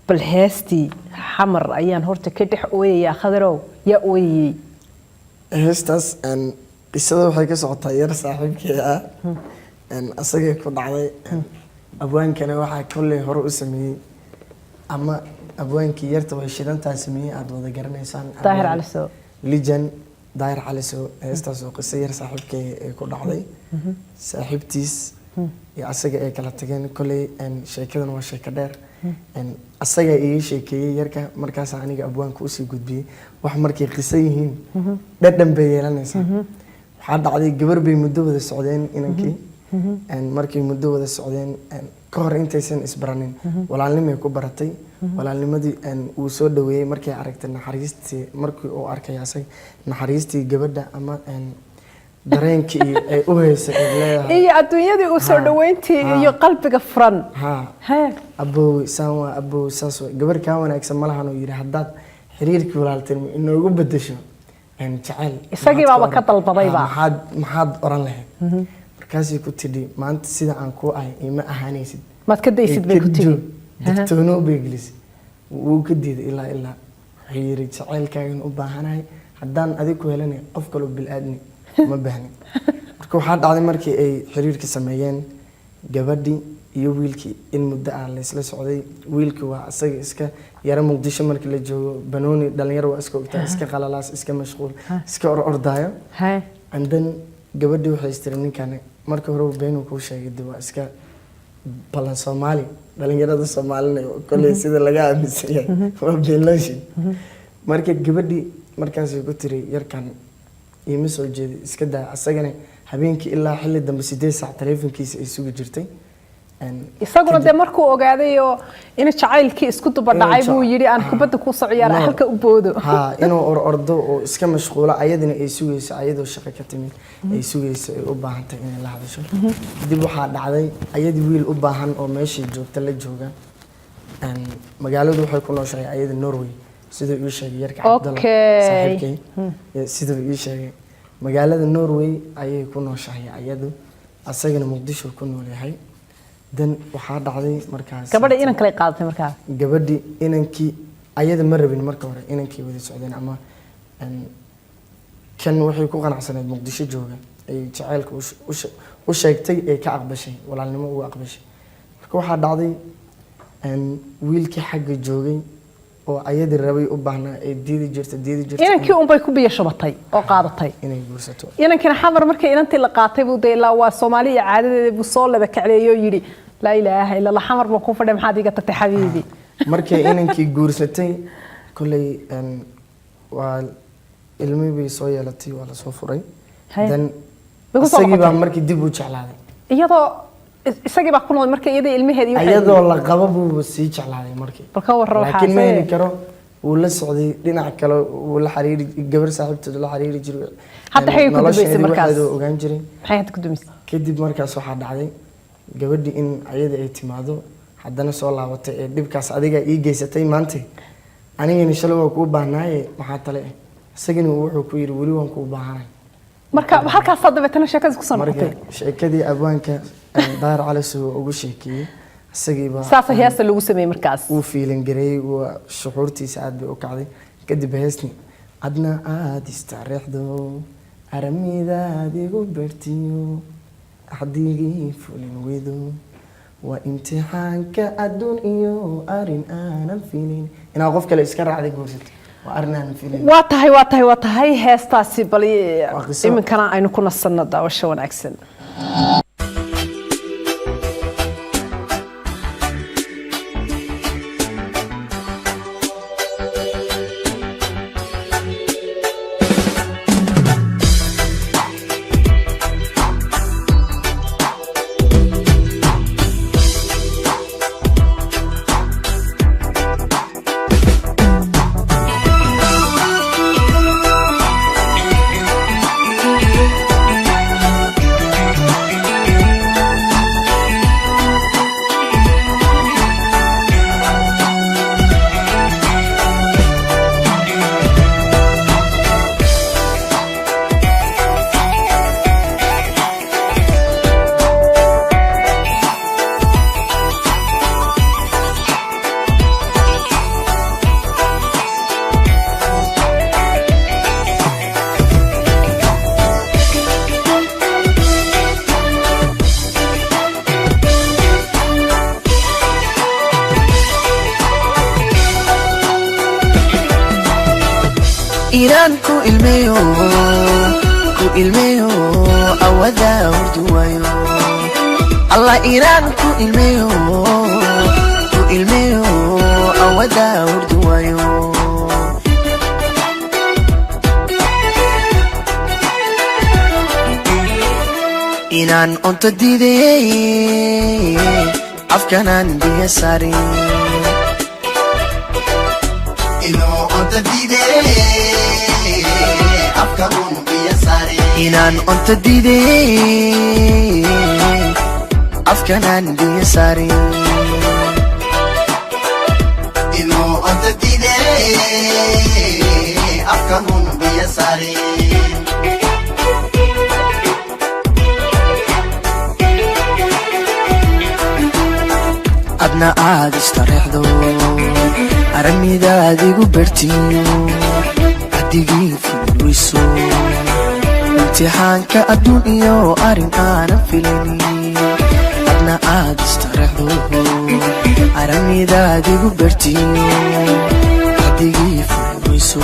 بالهستي حمر أيان هورت كده أوي يا خضرو يا أوي هستاس أن قصة وحكي صوتها ير صاحب كذا أن أصدق كل عضي أبوان كانوا واحد كل هرو اسمي أما أبوان كيرت وشيلان تاسمي أدو ذا قرن إنسان طاهر على السوق لجن داير على سوق هستاس قصة ير صاحب كل عضي صاحبتيس يا أصدق كلا تجين كل أن شيء كذا وشيء كدر أن أصدق شيء كي يركا مركز عني أبوان كوسي جود بي وحمركي قصيهين دم بيلان إنسان حد عادي جبر بمدة السعودين إنكي أن مركي مدة السعودين أن كهر إنتيسن إسبرانين ولا علم يكبرتي ولا علم دي أن وصل دوي مركي عرفت نحريستي مركي أو أركي عسي نحريستي جبر أما أن درينكي أوهس إيه الدنيا دي وصل دوينتي يقلبك فرن ها أبو سوا أبو ساسو جبر كمان أكسم ملها إنه يرهدات حريرك ولا الترم إنه يقول بدشوا يعني تعال إسقي بابا كتل بضيبة محد أوران له مركزي كنت دي ما أنت سيدا عنكو أي ما أهانيسد ما تكدي يسد بيكتي دكتونو بيجلس وكدي إلا حريري تعال كائن أباهناي حدان أديك وهلني أفكر بالأدنى ما بهني مركو حد عادي مركي أي حريرك سميان جبردي يويلكي المدة على السعودية ويلكي وعسى إسكا يرى مقديش مركي اللي جو بنوني دلنير واسكو بتاع إسكا خلاص إسكا مشغول إسكا أردايا عندن جبردي وحيسترني كان مركي هرو بينه كل شيء جدوا إسكا بلان صومالي دلنير هذا صومالي كل سيد لقاه مسيا وبينلاش مركي جبردي مركزي كتير يركن يمسول جدي إسكا ده عسى habeenkii ilaa xilli dambe 8 saac taleefankiisa ay sugi jirtay isaguna de markuu ogaaday oo in jacaylkii isku duba dhacay buu yiri aan kubadda ku soo ciyaar halka u boodo inuu ordo oo iska mashquula ayadina ay sugayso ayadoo shaqo ka timid ay sugayso ay u baahan tahay in la hadasho dib waxa dhacday ayadii wiil u baahan oo meeshii joogta la jooga magaaladu waxay ku nooshahay ayada Norway sidoo uu sheegay yarka Cabdalla saaxiibkay sidoo uu sheegay magaalada Norway ayay ku nooshahay ayadu asagana Muqdisho ku nool yahay dan waxa dhacday markaas gabadha inaan kala qaadatay markaa gabadhi inankii ayada ma rabin marka hore inankii wada socdeen ama kan waxay ku qanacsaneed Muqdisho jooga ay jacaylka u sheegtay ay ka aqbashay walaalnimo uu aqbashay marka waxa dhacday wiilkii xagga joogay oo ayada rabay u baahnaa ay diidi jirtay inankii un bay ku biyo shubatay oo qaadatay inay guursato inankii xamar markay inantii la qaatay buu deelaa waa Soomaaliya caadadeeda buu soo laba kacleeyo yiri la ilaaha illa Allah xamar ma ku fadhay maxaad iga tagtay xabiibi markay inankii guursatay kulay waa ilmi bay soo yeelatay waa la soo furay dan isagii baa markii dib u jeclaaday iyadoo isagii baa ku nool markay iyada ilmaheedii waxay ayadoo la qabo buu sii jeclaaday markii balka warro waxa laakiin ma heli karo uu la socday dhinac kale uu la xiriiri gabar saaxiibteed la xiriiri jiray hadda xiriir ku dumisay markaas oo ogaan jiray maxay hadda ku dumisay kadib markaas waxa dhacday gabadhii in ayada ay timaado haddana soo laabatay ee dibkaas adiga ii geysatay maanta anigana shalay waa ku baahnaayay maxaa tale isagana wuxuu ku yiri wali waan ku baahanahay marka halkaas dabeetana sheekada ku soo noqotay sheekadii abwaanka daar cali soo ugu sheekiyay isagiiba saasa heesta lagu sameeyay markaas uu fiilin garay waa shucuurtiisa aad bay u kacday kadib heesni adna aad istareexdo aramida adigu beertiyo hadii fulin weedo waa imtixaanka adduun iyo arin aanan filin ina qof kale iska raacday guursatay waa arin aanan filin waa tahay heestaasi bal iminkana aynu ku nasanno daawasho wanaagsan إيران كو إلميو أودا وردوايو الله إيران كو إلميو أودا وردوايو إنان أنت ديدي أفكانان دي ساري إنو أنت ديدي أفكانان دي ساري إنان أنت ديدي أفكانان دي ساري إنو أنت ديدي أفكانان دي ساري أدنى عاد استريحدو أرمي دادي قبرتينو أديقي في الويسو امتحان كأدونيو أرين أنا فيليني أدنى عاد استريحدو أرمي دادي قبرتينو أديقي في الويسو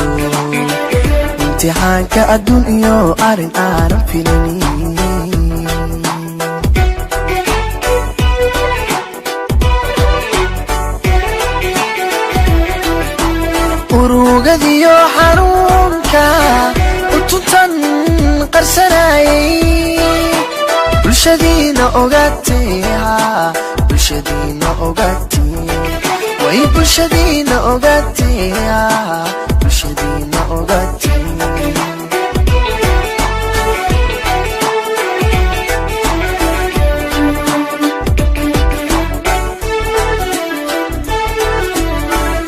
امتحان كأدونيو أرين أنا فيليني uruugadiyo xanuunka utuntan qarsanayay bulshadiina ogaatay way bulshadiina ogaatay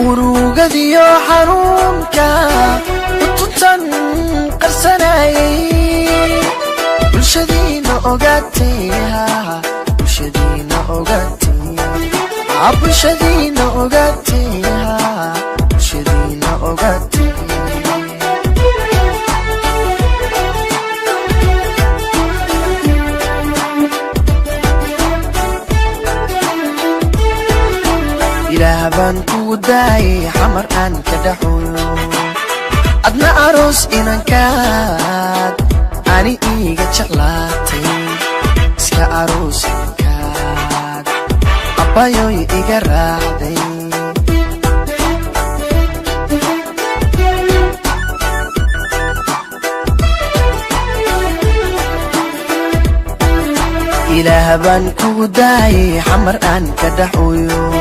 urugadiyo xanuunka utuntan qarsanayay bulshadiina ogaatay إله بان كوداي حمر أن كدحولو أدنى أروس إنان كاد أني إيجا شغلاتي اسكا أروس إنان كاد أبايو إيجا راعدي إله بان كوداي حمر أن كدحولو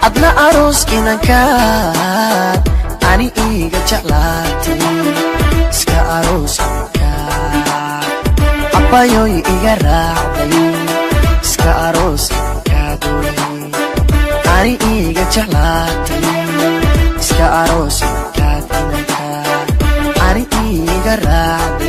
أدنى أروس إنان كاد أني إيجا شغلاتي اسكا أروس إنان كاد أبايو إيجا راعدي اسكا أروس إنان كادوي أني إيجا شغلاتي اسكا أروس إنان كاد أني إيجا راعدي